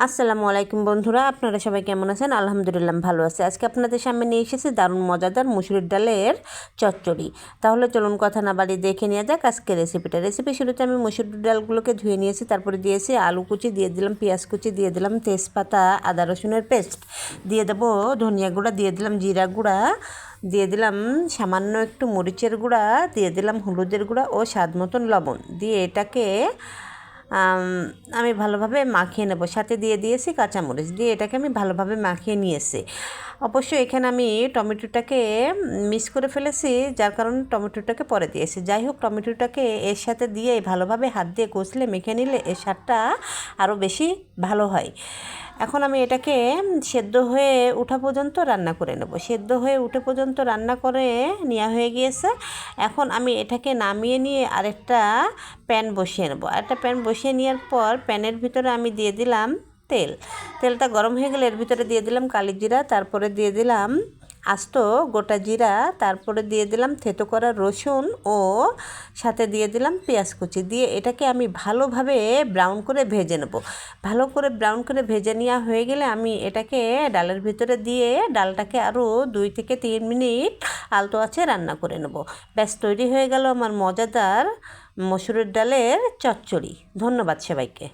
আসসালামু আলাইকুম বন্ধুরা, আপনারা সবাই কেমন আছেন? আলহামদুলিল্লাহ ভালো আছে। আজকে আপনাদের সামনে নিয়ে এসেছি দারুণ মজাদার মুসুরির ডালের চচ্চড়ি। তাহলে চলুন কথা না বাড়িয়ে দেখে নেওয়া যাক আজকে রেসিপি শুরুতে আমি মুসুরির ডালগুলোকে ধুয়ে নিয়েছি, তারপরে দিয়েছি আলু কুচি, দিয়ে দিলাম পেঁয়াজ কুচি, দিয়ে দিলাম তেজপাতা, আদা রসুনের পেস্ট, দিয়ে দেবো ধনিয়া গুঁড়া, দিয়ে দিলাম জিরা গুঁড়া, দিয়ে দিলাম সামান্য একটু মরিচের গুঁড়া, দিয়ে দিলাম হলুদের গুঁড়া ও স্বাদ মতন লবণ, দিয়ে এটাকে আমি ভালোভাবে মাখিয়ে নেব। সাথে দিয়ে দিয়েছি কাঁচামরিচ, দিয়ে এটাকে আমি ভালোভাবে মাখিয়ে নিয়েছি। অবশ্যই এখানে আমি টমেটোটাকে মিক্স করে ফেলেছি, যার কারণে টমেটোটাকে পরে দিয়েছি। যাই হোক, টমেটোটাকে এর সাথে দিয়ে ভালোভাবে হাত দিয়ে কষলে মেখে নিলে এর স্বাদটা আরও বেশি ভালো হয়। এখন আমি এটাকে সেদ্ধ হয়ে ওঠা পর্যন্ত রান্না করে নেব। সেদ্ধ হয়ে উঠে পর্যন্ত রান্না করে নেওয়া হয়ে গিয়েছে। এখন আমি এটাকে নামিয়ে নিয়ে আরেকটা প্যান বসিয়ে নেব। একটা প্যান বসিয়ে নেওয়ার পর প্যানের ভিতরে আমি দিয়ে দিলাম তেলটা গরম হয়ে গেলে এর ভিতরে দিয়ে দিলাম কালি জিরা, তারপরে দিয়ে দিলাম আস্ত গোটা জিরা, তারপরে দিয়ে দিলাম থেতো করা রসুন ও সাথে দিয়ে দিলাম পেঁয়াজ কুচি, দিয়ে এটাকে আমি ভালোভাবে ব্রাউন করে ভেজে নেব। ভালো করে ব্রাউন করে ভেজে নেওয়া হয়ে গেলে আমি এটাকে ডালের ভিতরে দিয়ে ডালটাকে আরও 2 থেকে 3 মিনিট আলতো আঁচে রান্না করে নেব। ব্যাস তৈরি হয়ে গেল আমার মজাদার মসুরের ডালের চচ্চড়ি। ধন্যবাদ সবাইকে।